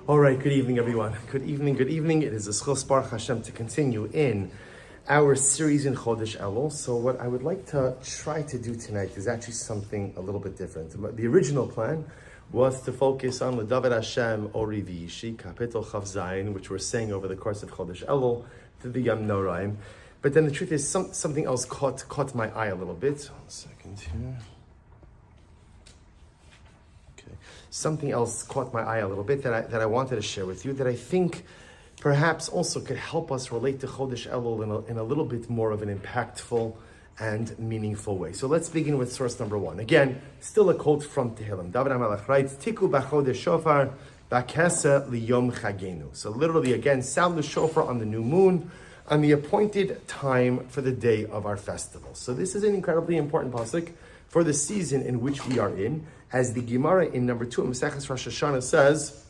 All right, good evening, everyone. Good evening, good evening. It is a schos Baruch Hashem to continue in our series in Chodesh Elul. So what I would like to try to do tonight is actually something a little bit different. The original plan was to focus on the David Hashem Ori V'Yishi, Kapitel Chav Zayin, which we're saying over the course of Chodesh Elul, to the Yom Noraim. But then the truth is something else caught my eye a little bit. 1 second here. Something else caught my eye a little bit that I wanted to share with you that I think perhaps also could help us relate to Chodesh Elul in a little bit more of an impactful and meaningful way. So let's begin with source number 1. Again, still a quote from Tehillim. David HaMelech writes, Tiku b'chodesh shofar b'kesa liyom chagenu. So literally, again, sound the shofar on the new moon, on the appointed time for the day of our festival. So this is an incredibly important pasuk for the season in which we are in, as the Gemara in number 2 of Maseches Rosh Hashanah says,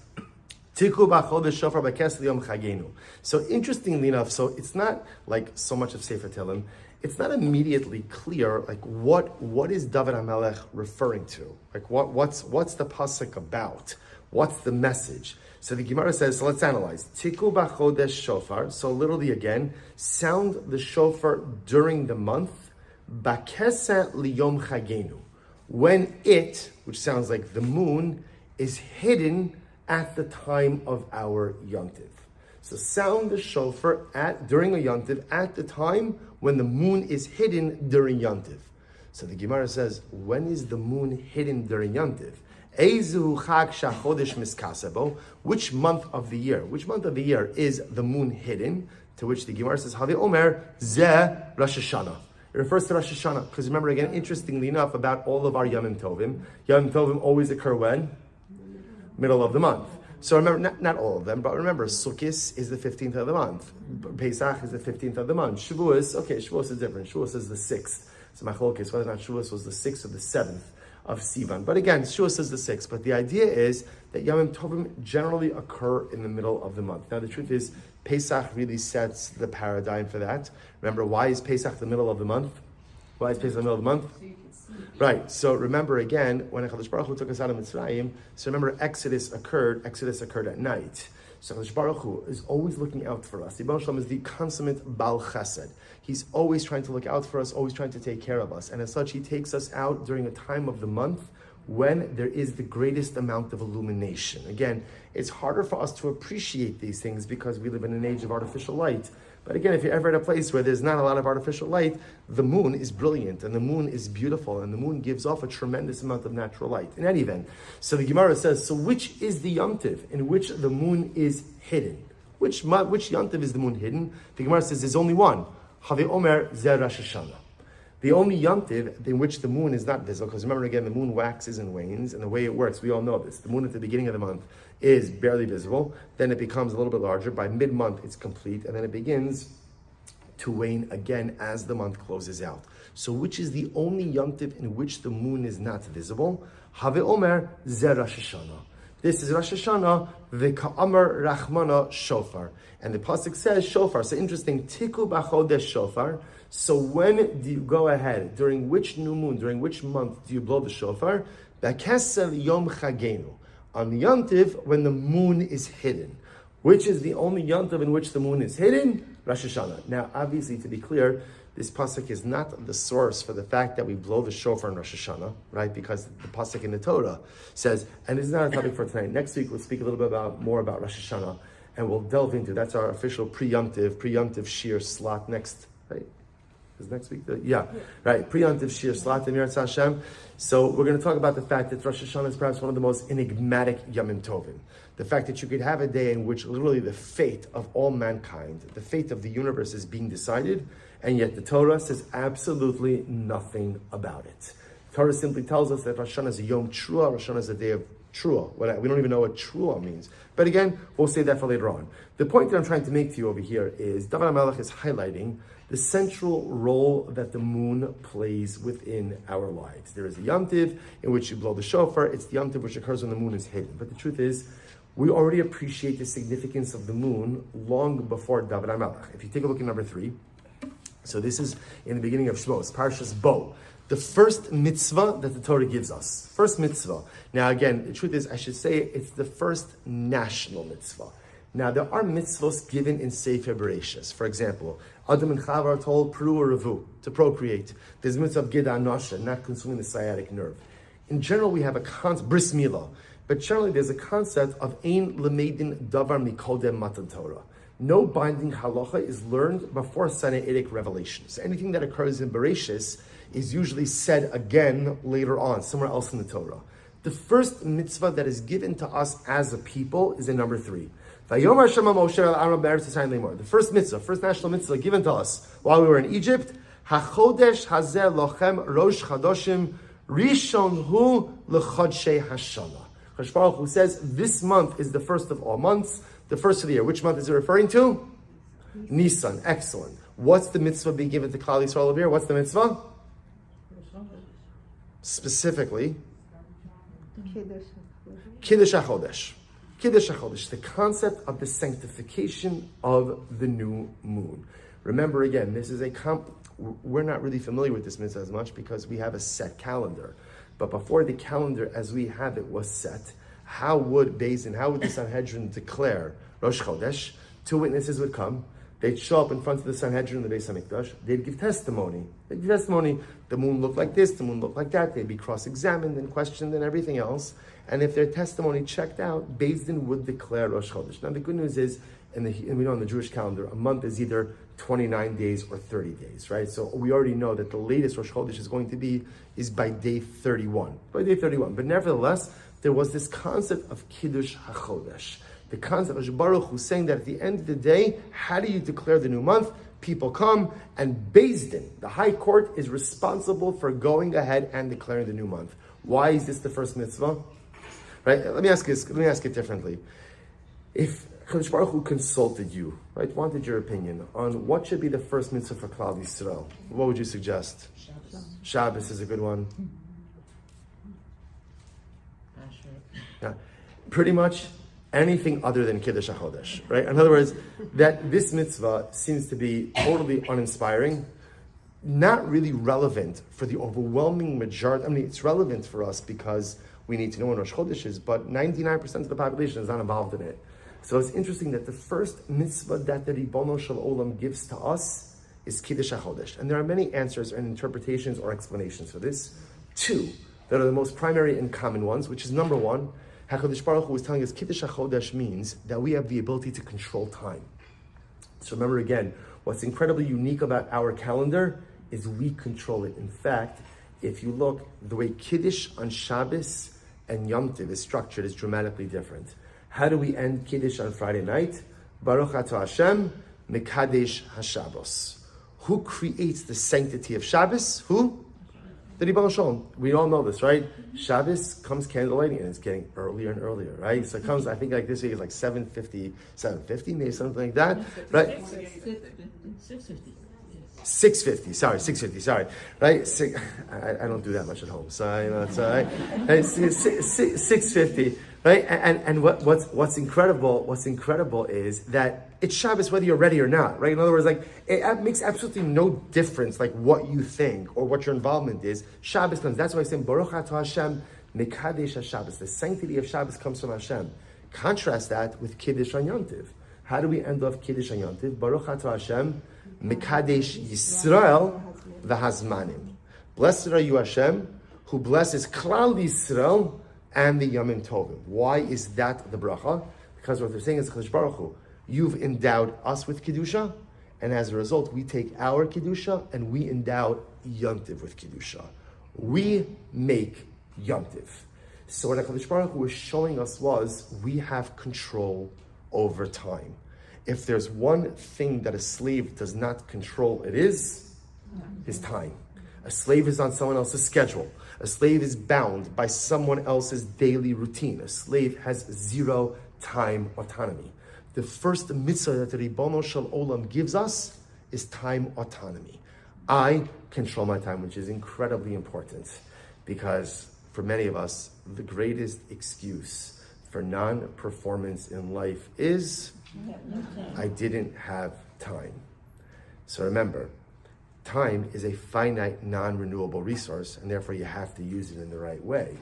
Tiku b'chodesh shofar b'kes liyom chagenu. So interestingly enough, so it's not like so much of Sefer Tehillim, it's not immediately clear like what is David HaMelech referring to? Like what's the pasuk about? What's the message? So the Gemara says, so let's analyze. Tiku b'chodesh shofar, so literally again, sound the shofar during the month, b'kesa liyom chagenu, when it, which sounds like the moon, is hidden at the time of our yontiv. So sound the shofar during a yontiv at the time when the moon is hidden during yontiv. So the Gemara says, when is the moon hidden during yontiv? Eizu chag shachodesh miskasebo. Which month of the year? Which month of the year is the moon hidden? To which the Gemara says, Havi Omer ze Rosh Hashanah. It refers to Rosh Hashanah, because remember again, interestingly enough, about all of our Yom Tovim always occur when? Middle of the month. So remember, not all of them, but remember, Sukkot is the 15th of the month. Pesach is the 15th of the month. Shavuos is different. Shavuos is the 6th. So machlokes, whether or not Shavuos was the 6th or the 7th of Sivan. But again, Shavuos is the 6th. But the idea is that Yom Tovim generally occur in the middle of the month. Now the truth is, Pesach really sets the paradigm for that. Remember, why is Pesach the middle of the month? Why is Pesach the middle of the month? Right. So remember again, when HaKadosh Baruch Hu took us out of Mitzrayim, so remember Exodus occurred at night. So HaKadosh Baruch Hu is always looking out for us. The Yibon Shalom is the consummate Baal Chesed. He's always trying to look out for us, always trying to take care of us. And as such, he takes us out during a time of the month when there is the greatest amount of illumination. Again, it's harder for us to appreciate these things because we live in an age of artificial light. But again, if you're ever at a place where there's not a lot of artificial light, the moon is brilliant and the moon is beautiful and the moon gives off a tremendous amount of natural light. In any event, so the Gemara says, so which is the Yom Tov in which the moon is hidden? Which Yom Tov is the moon hidden? The Gemara says there's only one. Havi Omer Zer Rosh Hashanah. The only Yom Tov in which the moon is not visible, because remember again, the moon waxes and wanes, and the way it works, we all know this. The moon at the beginning of the month is barely visible, then it becomes a little bit larger. By mid-month, it's complete, and then it begins to wane again as the month closes out. So which is the only Yom Tov in which the moon is not visible? Have Omer Zer Rosh Hashanah. This is Rosh Hashanah, V'ka'amar Rachmana Shofar. And the pasuk says shofar. So interesting, Tiku b'chodesh shofar. So when do you go ahead? During which new moon, during which month do you blow the shofar? B'kesel yom chagenu. On the Yom Tov, when the moon is hidden. Which is the only Yom Tov in which the moon is hidden? Rosh Hashanah. Now, obviously, to be clear, this pasuk is not the source for the fact that we blow the shofar in Rosh Hashanah, right? Because the pasuk in the Torah says, and it's not a topic for tonight. Next week, we'll speak a little bit more about Rosh Hashanah, and we'll delve into, that's our official pre-yomtiv shir slot next, right? Is next week? Right. Pre-yomtiv shir slot in Yirtzeh Hashem. So we're going to talk about the fact that Rosh Hashanah is perhaps one of the most enigmatic Yomim Tovim. The fact that you could have a day in which literally the fate of all mankind, the fate of the universe is being decided, and yet the Torah says absolutely nothing about it. The Torah simply tells us that Rosh Hashanah is a Yom Trua, Rosh Hashanah is a day of Trua. We don't even know what Trua means. But again, we'll say that for later on. The point that I'm trying to make to you over here is David HaMelech is highlighting the central role that the moon plays within our lives. There is a Yom Tiv in which you blow the shofar. It's the Yom Tiv which occurs when the moon is hidden. But the truth is, we already appreciate the significance of the moon long before David HaMelech. If you take a look at number 3, so this is in the beginning of Shmos, Parshas Bo. The first mitzvah that the Torah gives us. First mitzvah. Now again, the truth is, I should say it's the first national mitzvah. Now there are mitzvahs given in Sefer Bereshis. For example, Adam and Chava are told, Peru or Revu, to procreate. There's mitzvah of Gida Nosha, not consuming the sciatic nerve. In general, we have a concept, bris milah, but generally there's a concept of ein lemedin davar mikodem matan Torah. No binding halacha is learned before Sinaitic revelation. So anything that occurs in Bereshis is usually said again later on, somewhere else in the Torah. The first mitzvah that is given to us as a people is in number 3. The first mitzvah, first national mitzvah given to us while we were in Egypt, HaChodesh hazeh lochem rosh chadoshim rishon hu lechodshei hashana. Kadosh Baruch Hu says, this month is the first of all months, the first of the year. Which month is it referring to? Nisan. Excellent. What's the mitzvah being given to Klal Yisrael over here? What's the mitzvah? Specifically, Kiddush HaChodesh. Kiddush HaChodesh, the concept of the sanctification of the new moon. Remember again, this is we're not really familiar with this mitzvah as much because we have a set calendar. But before the calendar as we have it was set, how would the Sanhedrin declare Rosh Chodesh? 2 witnesses would come. They'd show up in front of the Sanhedrin in the Beis HaMikdash. They'd give testimony. The moon looked like this, the moon looked like that. They'd be cross-examined and questioned and everything else. And if their testimony checked out, Beis Din would declare Rosh Chodesh. Now the good news is, and we know in the Jewish calendar, a month is either 29 days or 30 days, right? So we already know that the latest Rosh Chodesh is by day 31. But nevertheless, there was this concept of Kiddush HaChodesh. The concept of Baruch Hu saying that at the end of the day, how do you declare the new month? People come, and Beis Din, the high court, is responsible for going ahead and declaring the new month. Why is this the first mitzvah? Right? Let me ask it differently. If Kadosh Baruch Hu consulted you, right, wanted your opinion on what should be the first mitzvah for Klal Yisrael, what would you suggest? Shabbos is a good one. Yeah, pretty much anything other than Kiddush HaChodesh, right? In other words, that this mitzvah seems to be totally uninspiring, not really relevant for the overwhelming majority. I mean, it's relevant for us because we need to know when Rosh Chodesh is, but 99% of the population is not involved in it. So it's interesting that the first mitzvah that the Ribono Shel Olam gives to us is Kiddush HaChodesh. And there are many answers and interpretations or explanations for this. 2 that are the most primary and common ones, which is number 1, HaKadosh Baruch Hu is telling us Kiddush HaChodesh means that we have the ability to control time. So remember again, what's incredibly unique about our calendar is we control it. In fact, if you look, the way Kiddush on Shabbos and Yom Tov is structured is dramatically different. How do we end Kiddush on Friday night? Baruch Atah Hashem, Mekadesh HaShabbos. Who creates the sanctity of Shabbos? Who? The Ribono Shel Olam. We all know this, right? Shabbos comes candlelighting and it's getting earlier and earlier, right? So it comes, I think like this week is like 7:50, maybe something like that, right? 6:50, sorry, right? I don't do that much at home, so it's all right. It's 6:50, right? And what's incredible is that it's Shabbos whether you're ready or not, right? In other words, like it makes absolutely no difference, like what you think or what your involvement is. Shabbos comes. That's why I say Baruch Atah Hashem Mekadesh HaShabbos. The sanctity of Shabbos comes from Hashem. Contrast that with Kiddush on Yom Tov. How do we end off Kiddush on Yom Tov? Baruch Atah Hashem Mekadesh Yisrael v'Hazmanim. Blessed are you, Hashem, who blesses Klal Yisrael and the Yomim Tovim. Why is that the bracha? Because what they're saying is, Kadosh Baruch Hu, you've endowed us with Kedusha, and as a result, we take our Kedusha and we endow Yom Tov with Kedusha. We make Yom Tov. So what HaKadosh Baruch Hu was showing us was, we have control over time. If there's one thing that a slave does not control, it is his time. A slave is on someone else's schedule. A slave is bound by someone else's daily routine. A slave has 0 time autonomy. The first mitzvah that the Ribono Shel Olam gives us is time autonomy. I control my time, which is incredibly important because for many of us, the greatest excuse for non-performance in life is I didn't have time. So remember, time is a finite, non-renewable resource, and therefore you have to use it in the right way.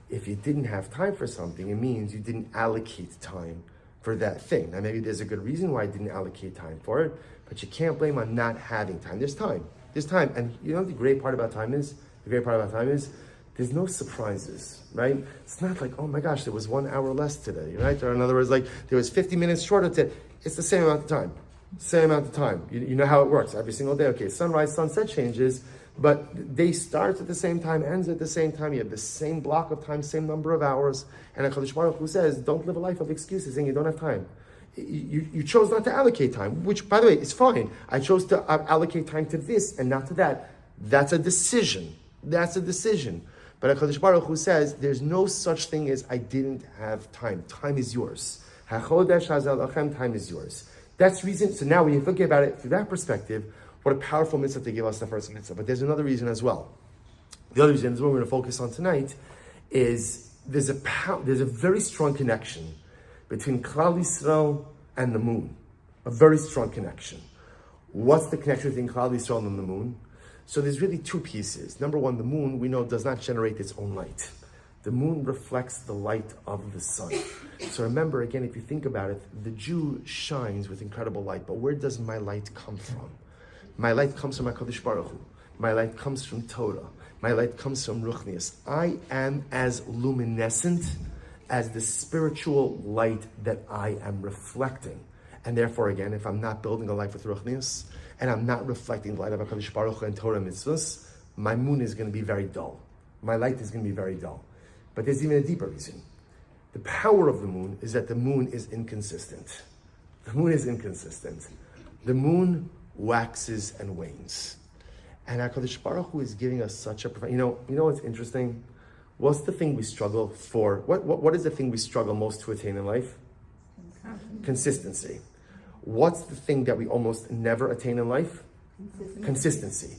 If you didn't have time for something, it means you didn't allocate time for that thing. Now, maybe there's a good reason why I didn't allocate time for it, but you can't blame on not having time. There's time. There's time. And you know what the great part about time is? The great part about time is there's no surprises, right? It's not like, oh my gosh, there was 1 hour less today, right? Or in other words, like there was 50 minutes shorter today. It's the same amount of time. Same amount of time. You know how it works every single day. Okay, sunrise, sunset changes, but day starts at the same time, ends at the same time. You have the same block of time, same number of hours. And HaKadosh Baruch Hu says, don't live a life of excuses saying you don't have time. You chose not to allocate time, which, by the way, is fine. I chose to allocate time to this and not to that. That's a decision. That's a decision. But HaKadosh Baruch Hu says, there's no such thing as I didn't have time. Time is yours. HaChodesh Hazal Lachem, time is yours. That's reason. So now when you think about it through that perspective, what a powerful mitzvah to give us the first mitzvah. But there's another reason as well. The other reason is what we're going to focus on tonight is there's a very strong connection between Klal Yisrael and the moon. A very strong connection. What's the connection between Klal Yisrael and the moon? So there's really two pieces. Number one, the moon, we know, does not generate its own light. The moon reflects the light of the sun. So remember, again, if you think about it, the Jew shines with incredible light. But where does my light come from? My light comes from HaKadosh Baruch Hu. My light comes from Torah. My light comes from Ruchnius. I am as luminescent as the spiritual light that I am reflecting. And therefore, again, if I'm not building a life with Ruchnius, and I'm not reflecting the light of HaKadosh Baruch Hu and Torah mitzvahs, my moon is going to be very dull. My light is going to be very dull. But there's even a deeper reason. The power of the moon is that the moon is inconsistent. The moon is inconsistent. The moon waxes and wanes. And HaKadosh Baruch Hu is giving us such a profound... You know what's interesting? What's the thing we struggle for? What is the thing we struggle most to attain in life? Consistency. What's the thing that we almost never attain in life? Consistency.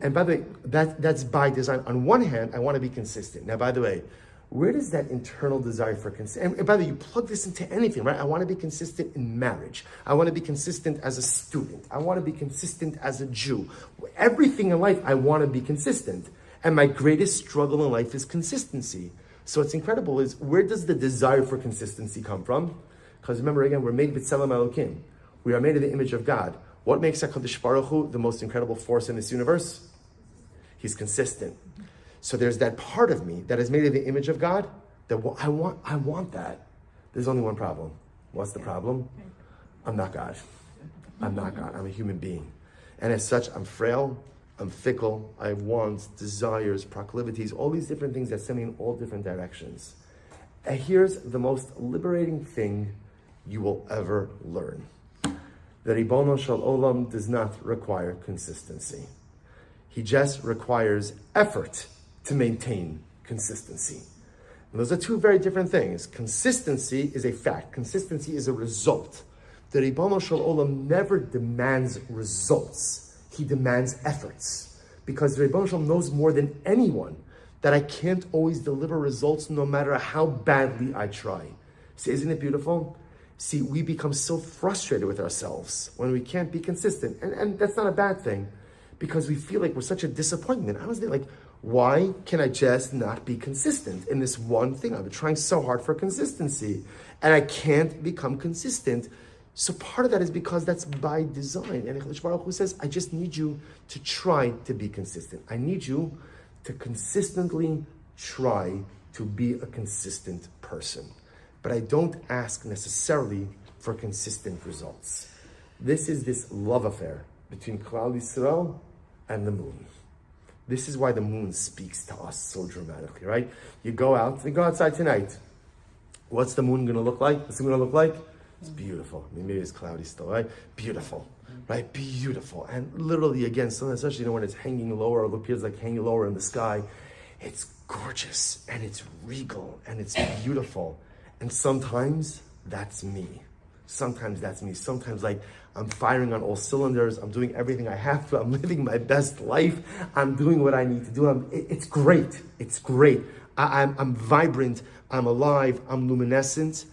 And by the way, that's by design. On one hand, I want to be consistent. Now, by the way, where does that internal desire for consistency? And by the way, you plug this into anything, right? I want to be consistent in marriage. I want to be consistent as a student. I want to be consistent as a Jew. Everything in life, I want to be consistent. And my greatest struggle in life is consistency. So what's incredible is, where does the desire for consistency come from? Because remember, again, we're made b'tselem Elokim. We are made in the image of God. What makes HaKadosh Baruch Hu the most incredible force in this universe? He's consistent. So there's that part of me that is made in the image of God that I want that. There's only one problem. What's the problem? I'm not God. I'm not God. I'm a human being. And as such, I'm frail, I'm fickle, I have wants, desires, proclivities, all these different things that send me in all different directions. And here's the most liberating thing you will ever learn. The Ribono Shel Olam does not require consistency. He just requires effort to maintain consistency. And those are two very different things. Consistency is a fact. Consistency is a result. The Ribono Shel Olam never demands results. He demands efforts. Because the Ribono Shel Olam knows more than anyone that I can't always deliver results no matter how badly I try. See, isn't it beautiful? See, we become so frustrated with ourselves when we can't be consistent. And that's not a bad thing, because we feel like we're such a disappointment. I was like, why can I just not be consistent in this one thing? I've been trying so hard for consistency, and I can't become consistent. So part of that is because that's by design. And HaKadosh Baruch Hu says, I just need you to try to be consistent. I need you to consistently try to be a consistent person. But I don't ask necessarily for consistent results. This is this love affair between Klal Yisrael and the moon. This is why the moon speaks to us so dramatically, right? You go outside tonight. What's the moon going to look like? What's it going to look like? It's beautiful. I mean, maybe it's cloudy still, right? Beautiful, right? Beautiful. And literally, again, sometimes, especially when it's hanging lower, or it appears like hanging lower in the sky, it's gorgeous, and it's regal, and it's beautiful. And sometimes that's me. Sometimes that's me. Sometimes, like, I'm firing on all cylinders. I'm doing everything I have to. I'm living my best life. I'm doing what I need to do. It's great. It's great. I'm vibrant. I'm alive. I'm luminescent.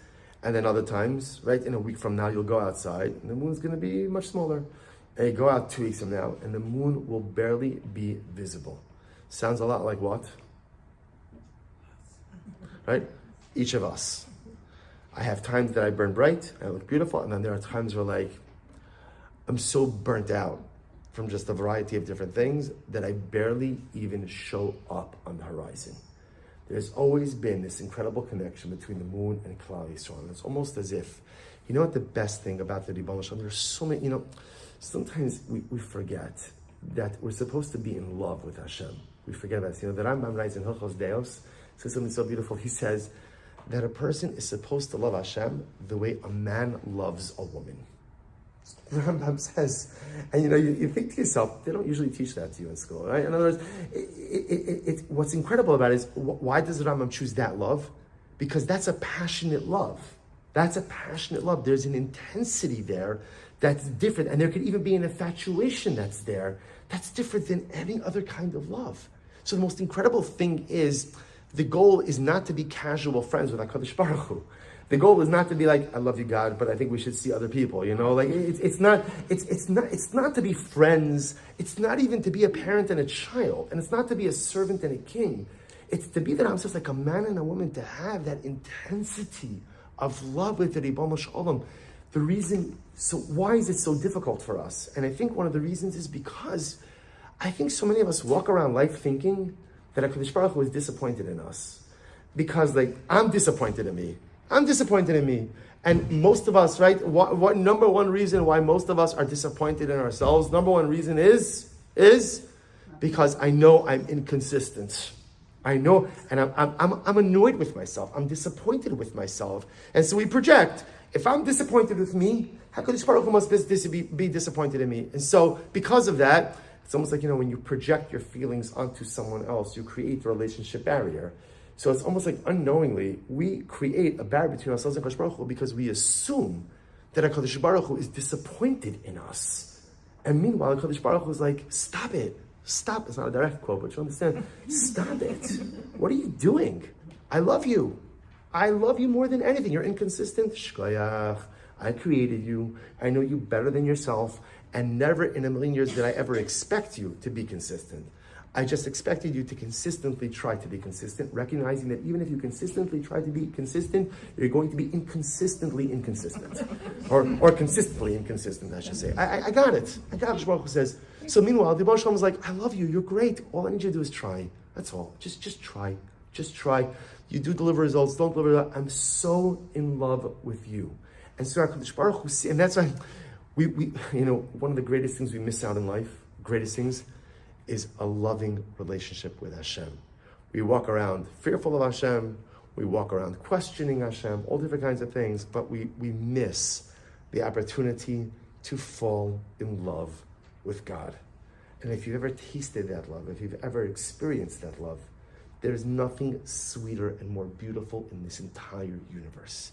And then other times, right, in a week from now, you'll go outside, and the moon's going to be much smaller. and you go out 2 weeks from now, and the moon will barely be visible. Sounds a lot like what? Right? Each of us. I have times that I burn bright, I look beautiful, and then there are times where like, I'm so burnt out from just a variety of different things that I barely even show up on the horizon. There's always been this incredible connection between the moon and Klal Yisrael. And it's almost as if, you know what the best thing about the Ribbon Shalom, there's so many, sometimes we forget that we're supposed to be in love with Hashem. We forget about this. The Rambam writes in Hilchos Deos, says something so beautiful. He says that a person is supposed to love Hashem the way a man loves a woman. The Rambam says, and you think to yourself, they don't usually teach that to you in school, right? In other words, what's incredible about it is, why does the Rambam choose that love? Because that's a passionate love. That's a passionate love. There's an intensity there that's different, and there could even be an infatuation that's there that's different than any other kind of love. So the most incredible thing is, the goal is not to be casual friends with HaKadosh Baruch Hu. The goal is not to be like, I love you, God, but I think we should see other people. Like it's not to be friends. It's not even to be a parent and a child, and it's not to be a servant and a king. It's to be that I'm just like a man and a woman, to have that intensity of love with the Ribbon Shalom. The reason, so why is it so difficult for us? And I think one of the reasons is because I think so many of us walk around life thinking that HaKadosh Baruch Hu is disappointed in us. Because I'm disappointed in me. I'm disappointed in me. And most of us, right, what number one reason why most of us are disappointed in ourselves, number one reason is because I know I'm inconsistent. I know, and I'm annoyed with myself. I'm disappointed with myself. And so we project, if I'm disappointed with me, HaKadosh Baruch Hu must be disappointed in me. And so because of that, it's almost like, when you project your feelings onto someone else, you create a relationship barrier. So it's almost like unknowingly, we create a barrier between ourselves and HaKadosh Baruch Hu because we assume that HaKadosh Baruch Hu is disappointed in us. And meanwhile, HaKadosh Baruch Hu is like, stop it. Stop. It's not a direct quote, but you understand. Stop it. What are you doing? I love you. I love you more than anything. You're inconsistent. Shkoyach. I created you. I know you better than yourself. And never in a million years did I ever expect you to be consistent. I just expected you to consistently try to be consistent, recognizing that even if you consistently try to be consistent, you're going to be inconsistently inconsistent. or consistently inconsistent, I should say. I got it. I got it. Baruch Hu says. So meanwhile, the Baruch Shalom is like, I love you, you're great. All I need you to do is try. That's all. Just try. Just try. You do deliver results, don't deliver results. I'm so in love with you. And so HaKadosh Baruch Hu, and that's why we one of the greatest things we miss out in life, greatest things, is a loving relationship with Hashem. We walk around fearful of Hashem, we walk around questioning Hashem, all different kinds of things, but we miss the opportunity to fall in love with God. And if you've ever tasted that love, if you've ever experienced that love, there's nothing sweeter and more beautiful in this entire universe.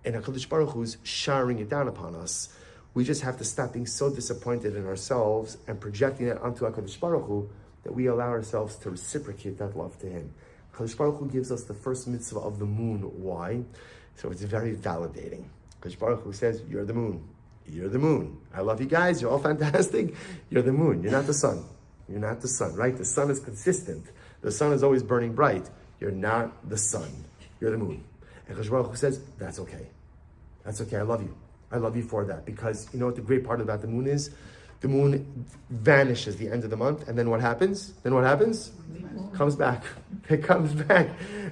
And HaKadosh Baruch Hu is showering it down upon us. We just have to stop being so disappointed in ourselves and projecting it onto HaKadosh Baruch Hu that we allow ourselves to reciprocate that love to Him. HaKadosh Baruch Hu gives us the first mitzvah of the moon. Why? So it's very validating. HaKadosh Baruch Hu says, you're the moon. You're the moon. I love you guys. You're all fantastic. You're the moon. You're not the sun. You're not the sun, right? The sun is consistent. The sun is always burning bright. You're not the sun. You're the moon. And HaKadosh Baruch Hu says, that's okay. That's okay. I love you. I love you for that, because you know what the great part about the moon is? The moon vanishes the end of the month, and then what happens? Comes back. It comes back.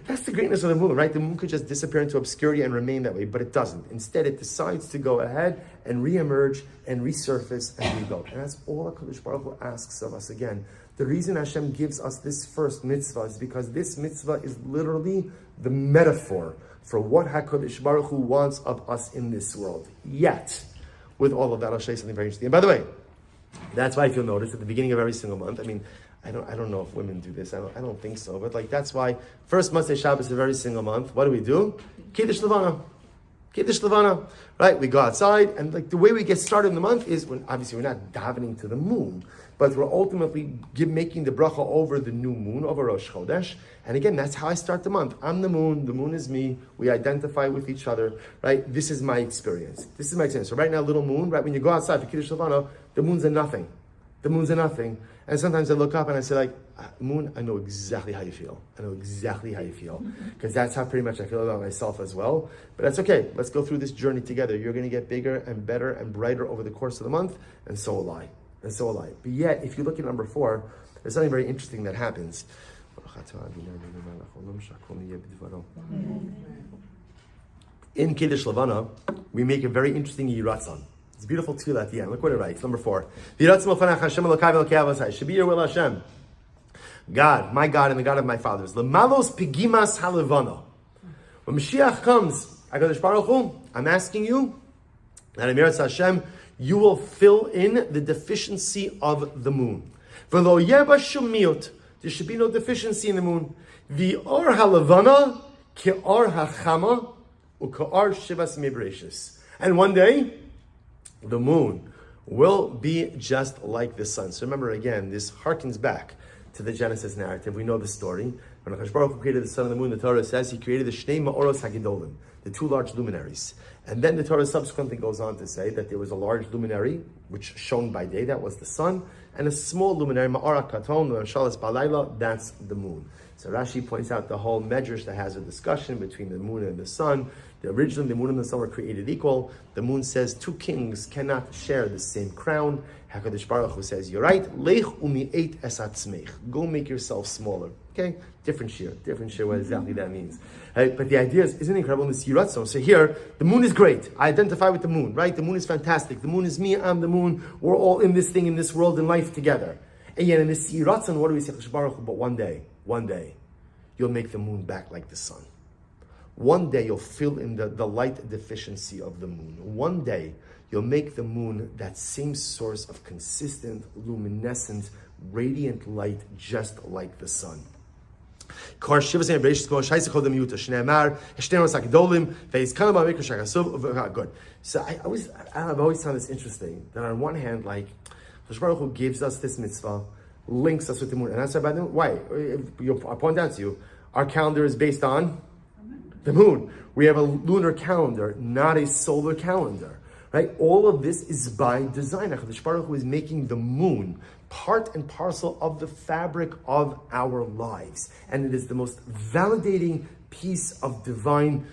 That's the greatness of the moon, right? The moon could just disappear into obscurity and remain that way, but it doesn't. Instead, it decides to go ahead and reemerge and resurface and rebuild. And that's all HaKadosh Baruch Hu asks of us again. The reason Hashem gives us this first mitzvah is because this mitzvah is literally the metaphor for what HaKadosh Baruch Hu wants of us in this world. Yet, with all of that, I'll show you something very interesting. And by the way, that's why if you'll notice at the beginning of every single month, I don't know if women do this. I don't think so. But that's why first Motzei Shabbos of every single month, what do? Kiddush Levana. Kiddush Levana, right? We go outside, and like the way we get started in the month is when obviously we're not davening to the moon, but we're ultimately making the bracha over the new moon, over Rosh Chodesh. And again, that's how I start the month. I'm the moon is me. We identify with each other, right? This is my experience. So right now, little moon, right? When you go outside for Kiddush Levana, the moon's a nothing. And sometimes I look up and I say like, moon, I know exactly how you feel. Because that's how pretty much I feel about myself as well. But that's okay. Let's go through this journey together. You're going to get bigger and better and brighter over the course of the month, and so will I. But yet, if you look at number 4, there's something very interesting that happens. In Kiddush Levana, we make a very interesting Yiratzon. It's a beautiful tefillah at the end. Look what it writes. Number 4. Should be your will, Hashem. God, my God, and the God of my fathers. Lemalos pigimas halevana. When Mashiach comes, HaKadosh Baruch Hu, I'm asking you, and Amirat Hashem, you will fill in the deficiency of the moon. V'lo yeba shumiyot. There should be no deficiency in the moon. V'or halevana ke'or hachama u'ke'or shivas mebreshis. And one day, the moon will be just like the sun. So remember again, this harkens back to the Genesis narrative. We know the story. When HaKadosh Baruch Hu created the sun and the moon, the Torah says he created the Shnei Ma'oros HaGedolim, the 2 large luminaries. And then the Torah subsequently goes on to say that there was a large luminary, which shone by day, that was the sun, and a small luminary, Ma'ora Katon, Shalas Balayla, that's the moon. So Rashi points out the whole medrash that has a discussion between the moon and the sun. Originally, the moon and the sun were created equal. The moon says 2 kings cannot share the same crown. HaKadosh Baruch Hu says, you're right. Lech umi'et esatzmeich. Go make yourself smaller. Okay? Different shir, what exactly that means. Right? But the idea is, isn't it incredible in this Yiratzon? So here, the moon is great. I identify with the moon, right? The moon is fantastic. The moon is me, I'm the moon. We're all in this thing, in this world, in life together. And yet in this Yiratzon, what do we say? HaKadosh Baruch Hu, but one day, you'll make the moon back like the sun. One day you'll fill in the light deficiency of the moon. One day you'll make the moon that same source of consistent, luminescent, radiant light, just like the sun. Good. So I've always found this interesting, that on one hand, like, Hashem Baruch Hu gives us this mitzvah, links us with the moon. And that's why. I point out to you, our calendar is based on the moon. We have a lunar calendar, not a solar calendar, right? All of this is by design. HaKadosh Baruch Hu is making the moon part and parcel of the fabric of our lives. And it is the most validating piece of divine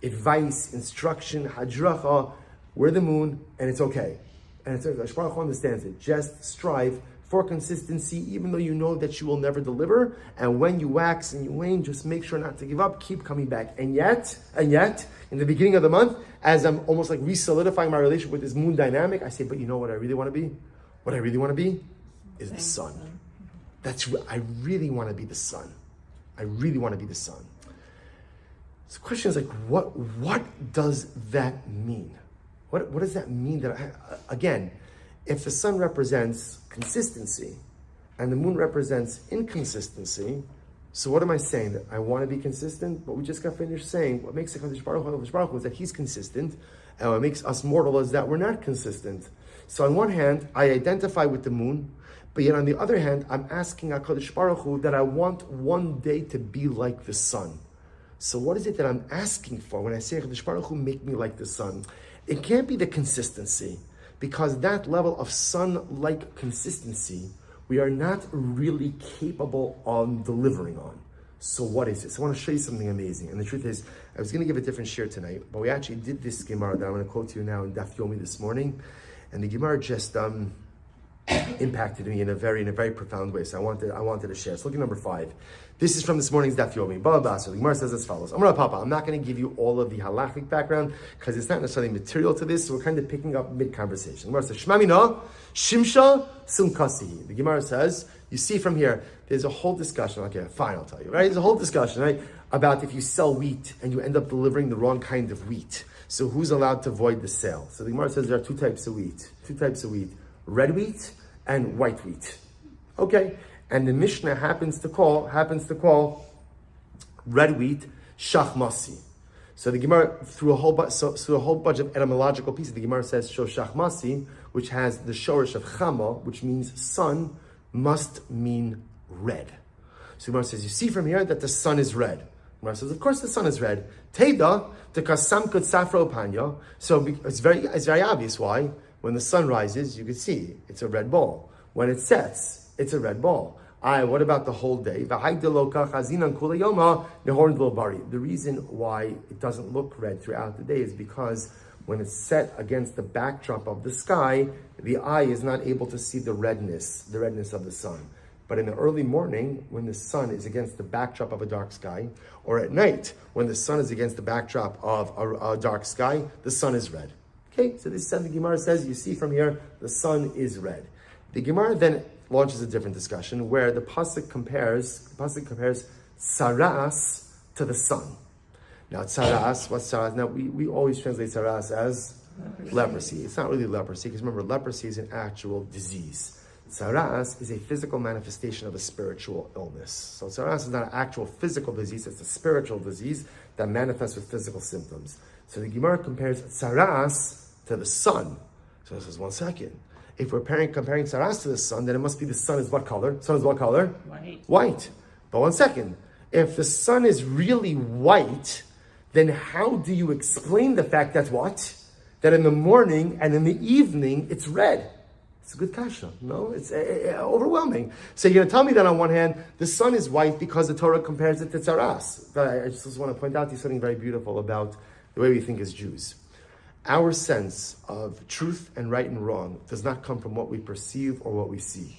advice, instruction, hadracha. We're the moon, and it's okay. And it's okay. HaKadosh Baruch Hu understands it. Just strive for consistency, even though you know that you will never deliver. And when you wax and you wane, just make sure not to give up, keep coming back. And yet, in the beginning of the month, as I'm almost like re-solidifying my relationship with this moon dynamic, I say, but you know what I really want to be? What I really want to be is the sun. I really want to be the sun. So the question is like, what does that mean? What does that mean? Again, if the sun represents consistency and the moon represents inconsistency, so what am I saying? That I want to be consistent, but we just got finished saying what makes HaKadosh Baruch Hu is that he's consistent, and what makes us mortal is that we're not consistent. So on one hand, I identify with the moon, but yet on the other hand, I'm asking HaKadosh Baruch Hu that I want one day to be like the sun. So what is it that I'm asking for when I say HaKadosh Baruch Hu, make me like the sun? It can't be the consistency, because that level of sun-like consistency, we are not really capable of delivering on. So what is it? So I want to show you something amazing. And the truth is, I was going to give a different shir tonight, but we actually did this Gemara that I'm going to quote to you now in Daf Yomi this morning. And the Gemara just impacted me in a very profound way. So I wanted to share. So look at number 5. This is from this morning's Daf Yomi. Bala Basra. The Gemara says as follows. I'm not going to give you all of the halachic background because it's not necessarily material to this. So we're kind of picking up mid-conversation. The Gemara says, Shmamina, Shimsha, Sumkasihi. The Gemara says, you see from here, there's a whole discussion. Okay, fine, I'll tell you, right? There's a whole discussion, right? About if you sell wheat and you end up delivering the wrong kind of wheat. So who's allowed to void the sale? So the Gemara says there are 2 types of wheat. 2 types of wheat. Red wheat and white wheat. Okay. And the Mishnah happens to call red wheat shachmasi. So the Gemara, through a whole bunch of etymological pieces, the Gemara says Shoshach Masi, which has the shorish of Chama, which means sun, must mean red. So the Gemara says, you see from here that the sun is red. The Gemara says, of course the sun is red. Teda, the kasam kut safro panya. So it's very obvious why. When the sun rises, you can see it's a red ball. When it sets, it's a red ball. What about the whole day? The reason why it doesn't look red throughout the day is because when it's set against the backdrop of the sky, the eye is not able to see the redness of the sun. But in the early morning, when the sun is against the backdrop of a dark sky, or at night, when the sun is against the backdrop of a dark sky, the sun is red. Okay, so this is something the Gemara says, you see from here, the sun is red. The Gemara then launches a different discussion where the pasuk compares saras to the sun. Now saras, what's saras? Now we always translate saras as leprosy. It's not really leprosy because remember, leprosy is an actual disease. Saras is a physical manifestation of a spiritual illness. So saras is not an actual physical disease, it's a spiritual disease that manifests with physical symptoms. So the Gemara compares saras to the sun. So this is 1 second. If we're comparing saras to the sun, then it must be the sun is what color? Sun is what color? White. But 1 second. If the sun is really white, then how do you explain the fact that what? That in the morning and in the evening, it's red. It's a good kasha. No, it's overwhelming. So you're going to tell me that on one hand, the sun is white because the Torah compares it to saras. But I just want to point out to you something very beautiful about the way we think as Jews. Our sense of truth and right and wrong does not come from what we perceive or what we see.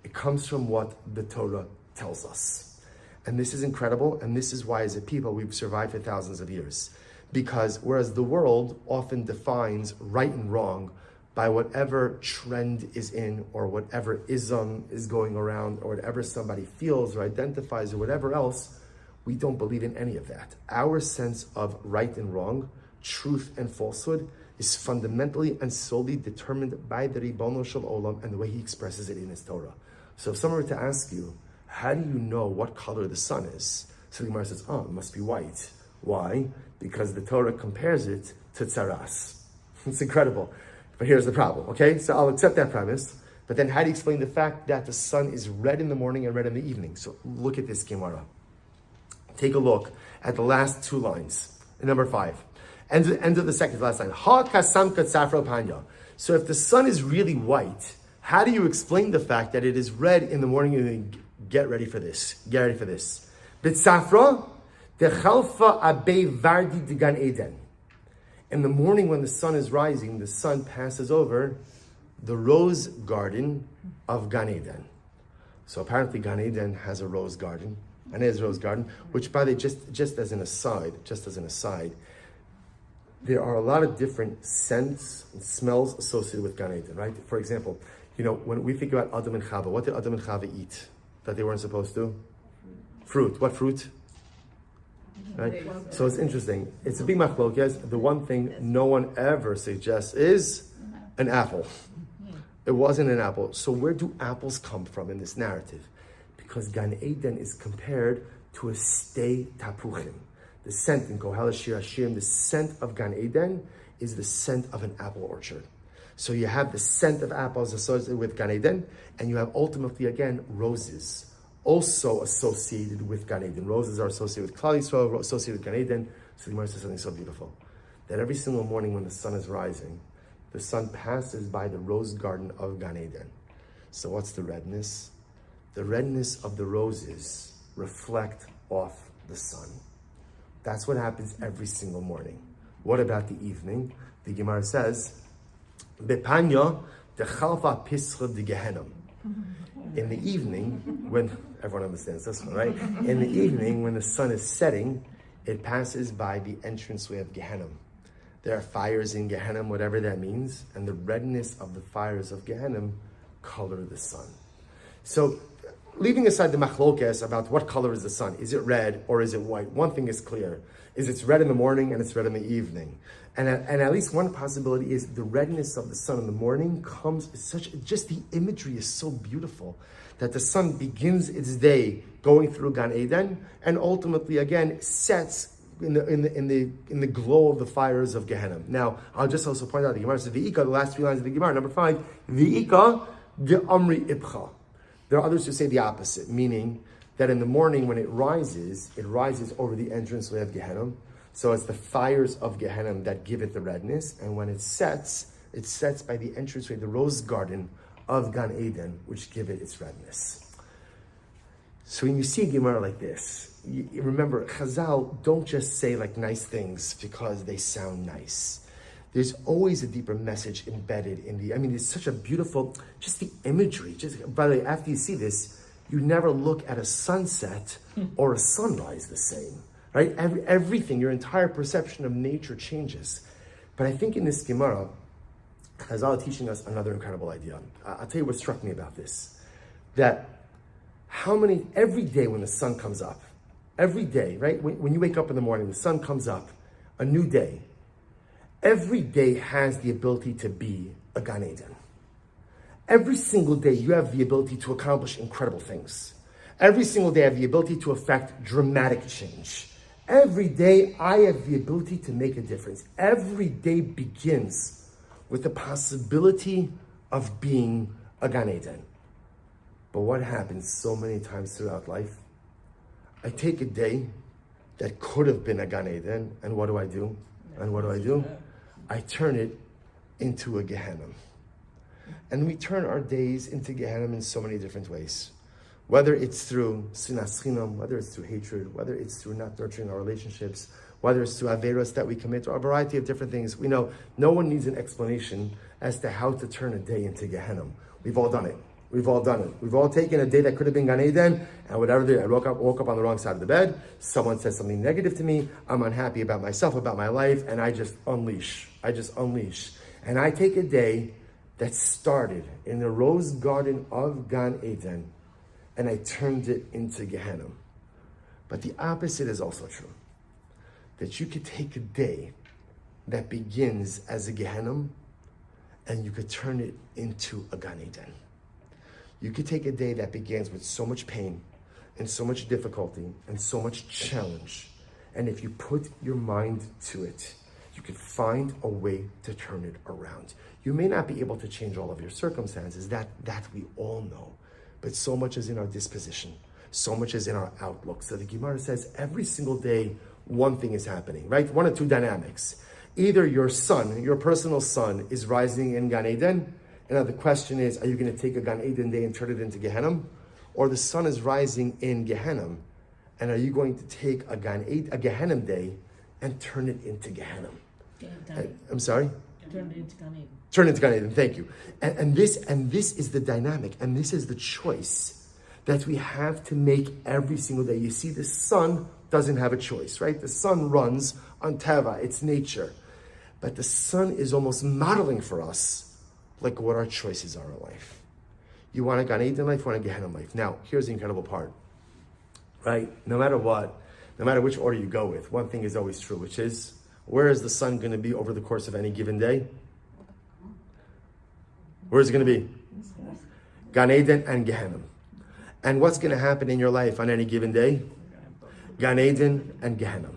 It comes from what the Torah tells us. And this is incredible, and this is why as a people we've survived for thousands of years. Because whereas the world often defines right and wrong by whatever trend is in, or whatever ism is going around, or whatever somebody feels or identifies or whatever else, we don't believe in any of that. Our sense of right and wrong, truth and falsehood is fundamentally and solely determined by the Ribono Shel Olam and the way he expresses it in his Torah. So if someone were to ask you, how do you know what color the sun is? So the Gemara says, it must be white. Why? Because the Torah compares it to tzaras. It's incredible. But here's the problem, okay? So I'll accept that premise. But then how do you explain the fact that the sun is red in the morning and red in the evening? So look at this Gemara. Take a look at the last 2 lines. Number 5. End of the second to last line. Ha kasam katsafro panya. So if the sun is really white, how do you explain the fact that it is red in the morning and get ready for this? Get ready for this. B'tzafra dechalfa abei vardi de Gan Eden. In the morning when the sun is rising, the sun passes over the rose garden of Gan Eden. So apparently Gan Eden has a rose garden. And it is a rose garden, which by the way, just as an aside, there are a lot of different scents and smells associated with Gan Eden, right? For example, when we think about Adam and Chava, what did Adam and Chava eat that they weren't supposed to? Fruit. What fruit? Right? So it's interesting. It's a big machlokes. The one thing no one ever suggests is an apple. It wasn't an apple. So where do apples come from in this narrative? Because Gan Eden is compared to a stei tapuchim. The scent in Kohel Shir Hashirim, the scent of Gan Eden is the scent of an apple orchard. So you have the scent of apples associated with Gan Eden, and you have ultimately, again, roses also associated with Gan Eden. Roses are associated with Klal Yisrael, associated with Gan Eden. So the Gemara says something so beautiful, that every single morning when the sun is rising, the sun passes by the rose garden of Gan Eden. So what's the redness? The redness of the roses reflect off the sun. That's what happens every single morning. What about the evening? The Gemara says, Bepanya dechalfa pischa de Gehenim. In the evening, when everyone understands this one, right? In the evening, when the sun is setting, it passes by the entranceway of Gehenim. There are fires in Gehenim, whatever that means, and the redness of the fires of Gehenim color the sun. So, leaving aside the machlokes about what color is the sun, is it red or is it white? One thing is clear, is it's red in the morning and it's red in the evening. And at least one possibility is the redness of the sun in the morning just the imagery is so beautiful that the sun begins its day going through Gan Eden and ultimately again sets in the glow of the fires of Gehenna. Now, I'll just also point out the Gemara says V'ika, the last 3 lines of the Gemara, number 5, V'ika ge'amri ibcha. There are others who say the opposite, meaning that in the morning when it rises over the entranceway of Gehenna. So it's the fires of Gehenna that give it the redness, and when it sets by the entranceway, the rose garden of Gan Eden, which give it its redness. So when you see a Gemara like this, you remember, Chazal don't just say like nice things because they sound nice. There's always a deeper message embedded in it's such a beautiful, just the imagery. By the way, after you see this, you never look at a sunset or a sunrise the same, right? Everything, your entire perception of nature changes. But I think in this Gemara, Chazal is teaching us another incredible idea. I'll tell you what struck me about this. That every day when the sun comes up, every day, right? When you wake up in the morning, the sun comes up, a new day. Every day has the ability to be a Gan Eden. Every single day you have the ability to accomplish incredible things. Every single day I have the ability to affect dramatic change. Every day I have the ability to make a difference. Every day begins with the possibility of being a Gan Eden. But what happens so many times throughout life? I take a day that could have been a Gan Eden, and what do I do? I turn it into a Gehenna. And we turn our days into Gehenna in so many different ways. Whether it's through sinas chinam, whether it's through hatred, whether it's through not nurturing our relationships, whether it's through averos that we commit, or a variety of different things. We know no one needs an explanation as to how to turn a day into Gehenna. We've all done it. We've all done it. We've all taken a day that could have been Gan Eden, and whatever day, I woke up on the wrong side of the bed, someone says something negative to me, I'm unhappy about myself, about my life, and I just unleash. And I take a day that started in the rose garden of Gan Eden, and I turned it into Gehenna. But the opposite is also true. That you could take a day that begins as a Gehenna, and you could turn it into a Gan Eden. You could take a day that begins with so much pain and so much difficulty and so much challenge, and if you put your mind to it, you could find a way to turn it around. You may not be able to change all of your circumstances, that we all know, but so much is in our disposition, so much is in our outlook. So the Gemara says every single day, one thing is happening, right? One or two dynamics. Either your sun, your personal sun, is rising in Gan Eden, and now the question is, are you going to take a Gan Eden day and turn it into Gehenna? Or the sun is rising in Gehenna, and are you going to take a Gehenna day and turn it into Gehenna? I'm sorry? Turn it into Gan Eden. Turn it into Gan Eden, thank you. And this is the dynamic, and this is the choice that we have to make every single day. You see, the sun doesn't have a choice, right? The sun runs on Teva, it's nature. But the sun is almost modeling for us like what our choices are in life. You want a Gan Eden life, you want a Gehenna life. Now, here's the incredible part, right? No matter what, no matter which order you go with, one thing is always true, which is, where is the sun going to be over the course of any given day? Where is it going to be? Gan Eden and Gehenna. And what's going to happen in your life on any given day? Gan Eden and Gehenna.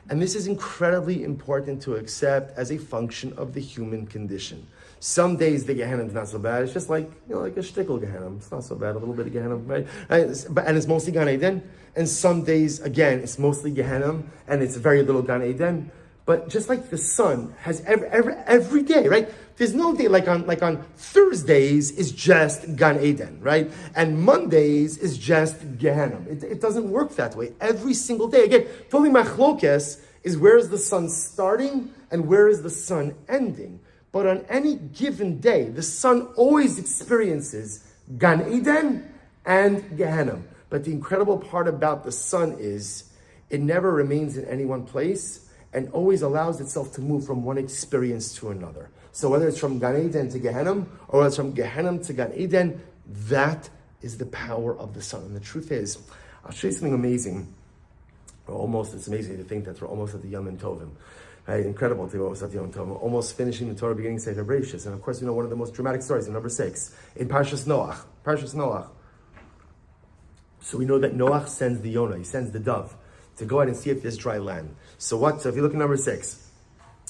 And this is incredibly important to accept as a function of the human condition. Some days the Gehenna is not so bad. It's just like, like a shtickle Gehenna. It's not so bad, a little bit of Gehenna, right? And it's mostly Gan Eden. And some days, again, it's mostly Gehenna, and it's very little Gan Eden. But just like the sun has every day, right? There's no day like on Thursdays is just Gan Eden, right? And Mondays is just Gehenna. It doesn't work that way. Every single day. Again, the only machlokes is where is the sun starting and where is the sun ending. But on any given day, the sun always experiences Gan Eden and Gehenna. But the incredible part about the sun is it never remains in any one place and always allows itself to move from one experience to another. So whether it's from Gan Eden to Gehenna, or it's from Gehenna to Gan Eden, that is the power of the sun. And the truth is, I'll show you something amazing. It's amazing to think that we're almost at the Yom Tovim. Right? Incredible to be almost at the Yom Tovim. Almost finishing the Torah, beginning Sefer Bereshis. And of course, one of the most dramatic stories in number 6, in Parshas Noach. So we know that Noach sends the Yonah, he sends the dove, to go ahead and see if there's dry land. So if you look at number 6,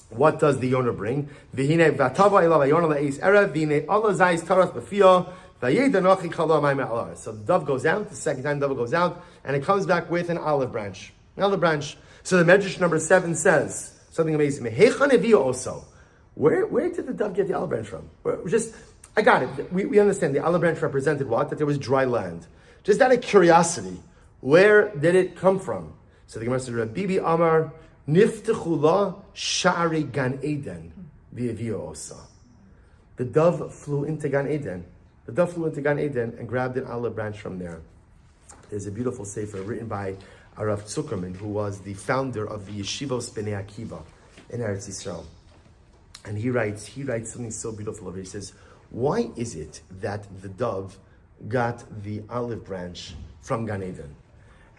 what does the Yonah bring? So the dove goes out, the second time the dove goes out, and it comes back with an olive branch. An olive branch. So the Medrash number 7 says something amazing. Where did the dove get the olive branch from? I got it. We understand the olive branch represented what? That there was dry land. Just out of curiosity, where did it come from? So the Gemara says, Bibi Amar, Niftechula Sha'ari Gan Eden, V'Evio Osa. The dove flew into Gan Eden. The dove flew into Gan Eden and grabbed an olive branch from there. There's a beautiful sefer written by Rav Zuckerman, who was the founder of the Yeshivos Bnei Akiva in Eretz Yisrael. And he writes something so beautiful over here. He says, why is it that the dove got the olive branch from Gan Eden?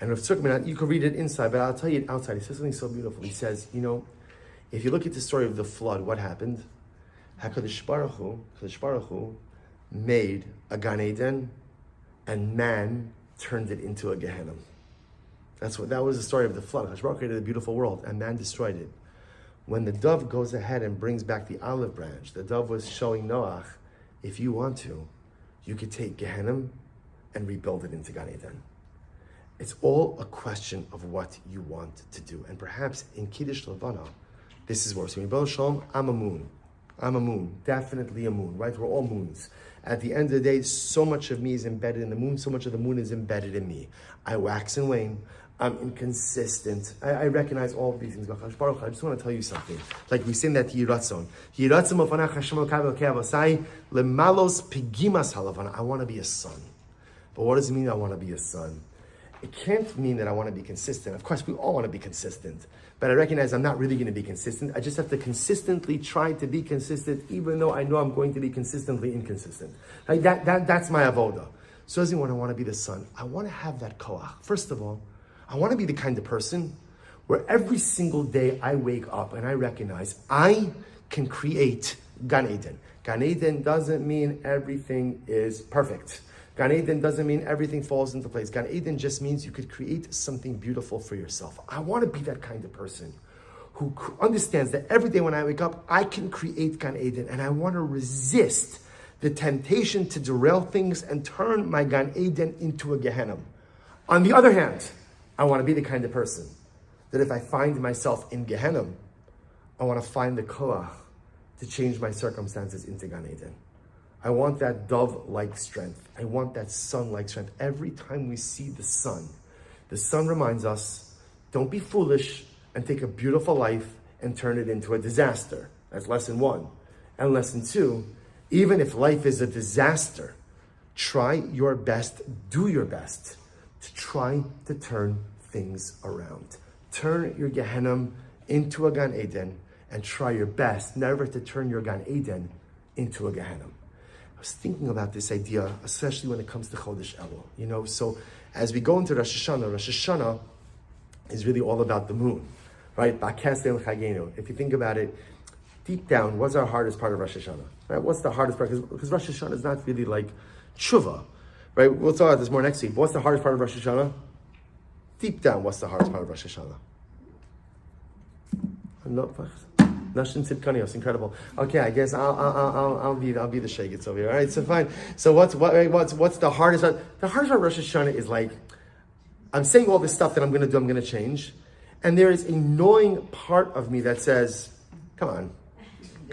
And Rav Zuckerman, you can read it inside, but I'll tell you it outside. He says something so beautiful. He says, if you look at the story of the flood, what happened? HaKadosh Baruch Hu made a Gan Eden, and man turned it into a Gehenna. That was the story of the flood. HaKadosh Baruch Hu created a beautiful world, and man destroyed it. When the dove goes ahead and brings back the olive branch, the dove was showing Noach, if you want to, you could take Gehenna and rebuild it into Gan Eden. It's all a question of what you want to do. And perhaps in Kiddush Levana, this is worse. When Shalom, I'm a moon. Definitely a moon, right? We're all moons. At the end of the day, so much of me is embedded in the moon, so much of the moon is embedded in me. I wax and wane. I'm inconsistent. I recognize all of these things. I just want to tell you something. Like we sing that Yiratzon. I want to be a son. But what does it mean I want to be a son? It can't mean that I want to be consistent. Of course, we all want to be consistent. But I recognize I'm not really going to be consistent. I just have to consistently try to be consistent, even though I know I'm going to be consistently inconsistent. Like that's my avoda. So doesn't when I want to be the son. I want to have that koach. First of all, I want to be the kind of person where every single day I wake up and I recognize I can create Gan Eden. Gan Eden doesn't mean everything is perfect. Gan Eden doesn't mean everything falls into place. Gan Eden just means you could create something beautiful for yourself. I want to be that kind of person who understands that every day when I wake up, I can create Gan Eden, and I want to resist the temptation to derail things and turn my Gan Eden into a Gehenna. On the other hand, I want to be the kind of person that if I find myself in Gehenna, I want to find the koach to change my circumstances into Gan Eden. I want that dove-like strength. I want that sun-like strength. Every time we see the sun reminds us, don't be foolish and take a beautiful life and turn it into a disaster. That's lesson 1. And lesson 2, even if life is a disaster, try your best, do your best to try to turn things around. Turn your Gehenna into a Gan Eden and try your best never to turn your Gan Eden into a Gehenna. I was thinking about this idea, especially when it comes to Chodesh Elul. So as we go into Rosh Hashanah is really all about the moon, right? If you think about it, deep down, what's our hardest part of Rosh Hashanah? Right? What's the hardest part? Because Rosh Hashanah is not really like tshuva, right? We'll talk about this more next week. But what's the hardest part of Rosh Hashanah? Deep down, what's the hardest part of Rosh Hashanah? Nashim Tzidkanios, incredible. Okay, I guess I'll be the shagets over here. All right, so fine. So what's the hardest part? The hardest part of Rosh Hashanah is like, I'm saying all this stuff that I'm going to do, I'm going to change, and there is a gnawing part of me that says, come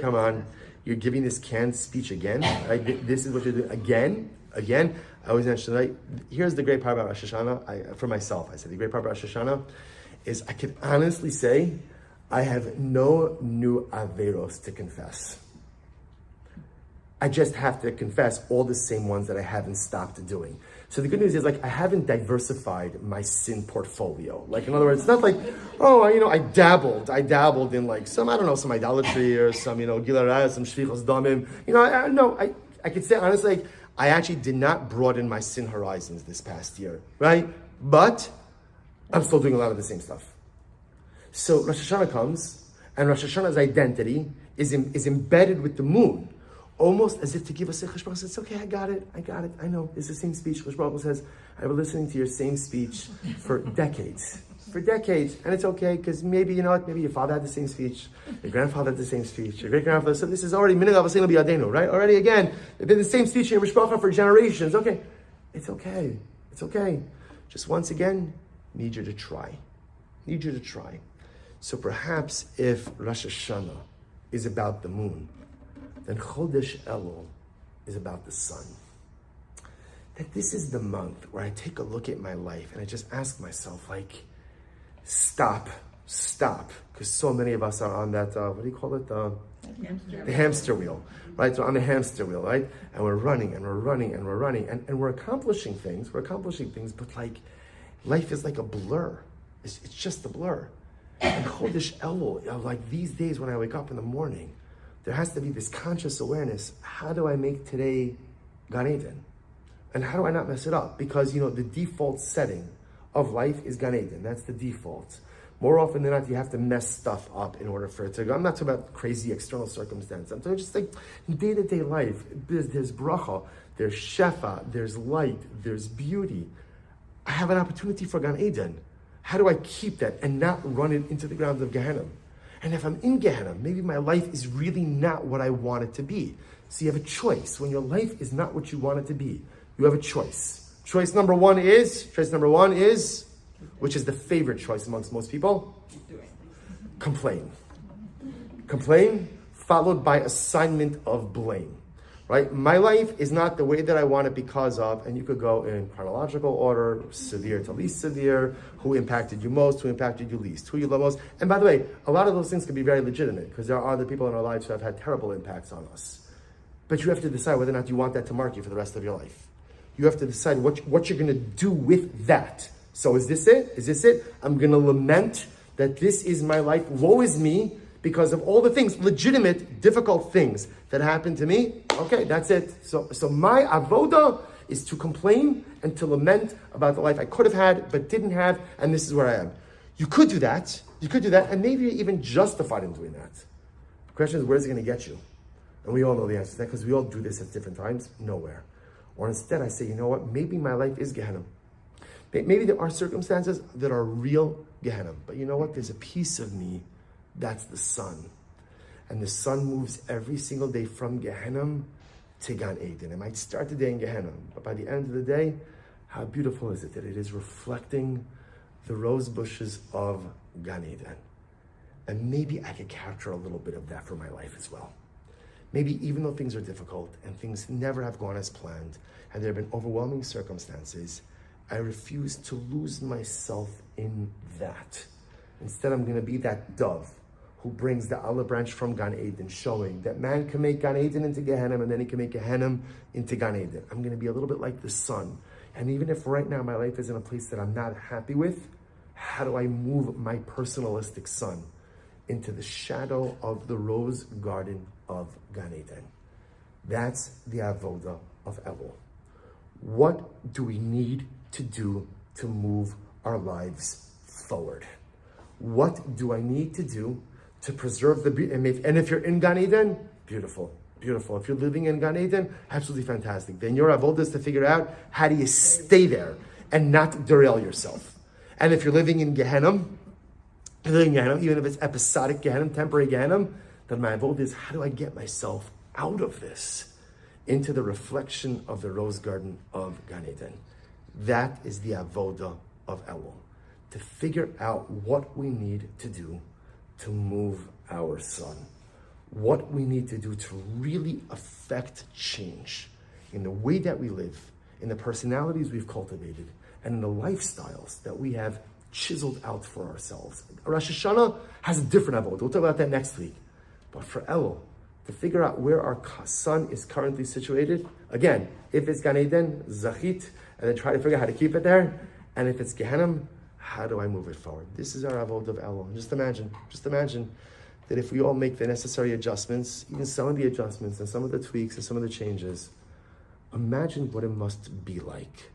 on, you're giving this canned speech again. Right? This is what you're doing again. I always mention, right? Here's the great part about Rosh Hashanah. For myself, I said the great part about Rosh Hashanah is I can honestly say I have no new averos to confess. I just have to confess all the same ones that I haven't stopped doing. So the good news is, like, I haven't diversified my sin portfolio. Like, in other words, it's not like, I dabbled in like some idolatry or some, gilarayah, some shvichos damim. I could say honestly, like, I actually did not broaden my sin horizons this past year, right? But I'm still doing a lot of the same stuff. So Rosh Hashanah comes, and Rosh Hashanah's identity is embedded with the moon, almost as if to give us a Chodesh Baruch says, okay, I got it, I know, it's the same speech. Chodesh Baruch says, I've been listening to your same speech for decades. for decades, and it's okay, because maybe, you know what, maybe your father had the same speech, your grandfather had the same speech, your great-grandfather, so this is already minhag avosenu biyadenu, right? Already, again, they've been the same speech in your mishpacha for generations. Okay, it's okay, it's okay. Just once again, need you to try. Need you to try. So perhaps if Rosh Hashanah is about the moon, then Chodesh Elul is about the sun. That this is the month where I take a look at my life and I just ask myself, like, stop, because so many of us are on that, what do you call it? The hamster wheel, right? So on the hamster wheel, right? And we're running and we're running and we're running and we're accomplishing things, but like, life is like a blur. It's just a blur. And Chodesh Elul, like these days when I wake up in the morning, there has to be this conscious awareness. How do I make today Gan Eden? And how do I not mess it up? Because, you know, the default setting of life is Gan Eden. That's the default. More often than not, you have to mess stuff up in order for it to go. I'm not talking about crazy external circumstance. I'm talking just like day-to-day life. There's bracha, there's shefa, there's light, there's beauty. I have an opportunity for Gan Eden. How do I keep that and not run it into the grounds of Gehenna? And if I'm in Gehenna, maybe my life is really not what I want it to be. So you have a choice. When your life is not what you want it to be, you have a choice. Choice number one is, which is the favorite choice amongst most people, complain. Complain, followed by assignment of blame. Right? My life is not the way that I want it because of, and you could go in chronological order, severe to least severe, who impacted you most, who impacted you least, who you love most. And by the way, a lot of those things can be very legitimate because there are other people in our lives who have had terrible impacts on us. But you have to decide whether or not you want that to mark you for the rest of your life. You have to decide what you're going to do with that. So is this it? Is this it? I'm going to lament that this is my life. Woe is me because of all the things, legitimate, difficult things that happened to me. Okay, that's it. So my avoda is to complain and to lament about the life I could have had but didn't have, and this is where I am. You could do that, and maybe you're even justified in doing that. The question is, where's it going to get you? And we all know the answer to that because we all do this at different times. Nowhere. Or instead I say, you know what, maybe my life is Gehenna. Maybe there are circumstances that are real Gehenna, but you know what, there's a piece of me that's the sun. And the sun moves every single day from Gehenna to Gan Eden. It might start the day in Gehenna, but by the end of the day, how beautiful is it that it is reflecting the rose bushes of Gan Eden. And maybe I could capture a little bit of that for my life as well. Maybe even though things are difficult and things never have gone as planned, and there have been overwhelming circumstances, I refuse to lose myself in that. Instead, I'm going to be that dove who brings the olive branch from Gan Eden, showing that man can make Gan Eden into Gehenna, and then he can make Gehenna into Gan Eden. I'm going to be a little bit like the sun. And even if right now my life is in a place that I'm not happy with, how do I move my personalistic sun into the shadow of the rose garden of Gan Eden? That's the avoda of Elul. What do we need to do to move our lives forward? What do I need to do to preserve the beauty? And if you're in Gan Eden, beautiful, beautiful. If you're living in Gan Eden, absolutely fantastic. Then your avoda is to figure out how do you stay there and not derail yourself. And if you're living in Gehenna, even if it's episodic Gehenna, temporary Gehenna, then my avoda is how do I get myself out of this into the reflection of the rose garden of Gan Eden? That is the avoda of Elul. To figure out what we need to do to move our sun. What we need to do to really affect change in the way that we live, in the personalities we've cultivated, and in the lifestyles that we have chiseled out for ourselves. Rosh Hashanah has a different avoda. We'll talk about that next week. But for Elul, to figure out where our sun is currently situated, again, if it's Gan Eden, Zachit, and then try to figure out how to keep it there. And if it's Gehenna, how do I move it forward? This is our avoda of Elul. Just imagine that if we all make the necessary adjustments, even some of the adjustments and some of the tweaks and some of the changes, imagine what it must be like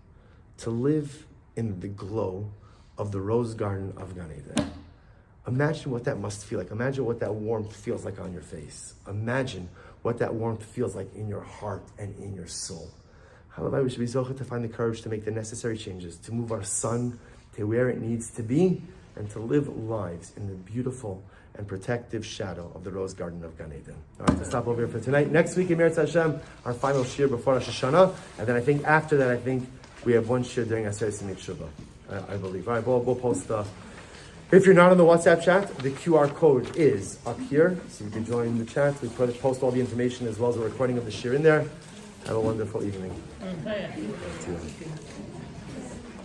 to live in the glow of the rose garden of Gan Eden. Imagine what that must feel like. Imagine what that warmth feels like on your face. Imagine what that warmth feels like in your heart and in your soul. Halabai, we should be zocheh to find the courage to make the necessary changes, to move our sun to where it needs to be, and to live lives in the beautiful and protective shadow of the rose garden of Gan Eden. All right, to stop over here for tonight. Next week, Emir Hashem, our final shir before Rosh Hashanah, and then I think after that, we have one shir during Aseret Simit Shuvah, I believe. All right, we'll post if you're not on the WhatsApp chat, the QR code is up here, so you can join the chat. We post all the information as well as a recording of the shir in there. Have a wonderful evening.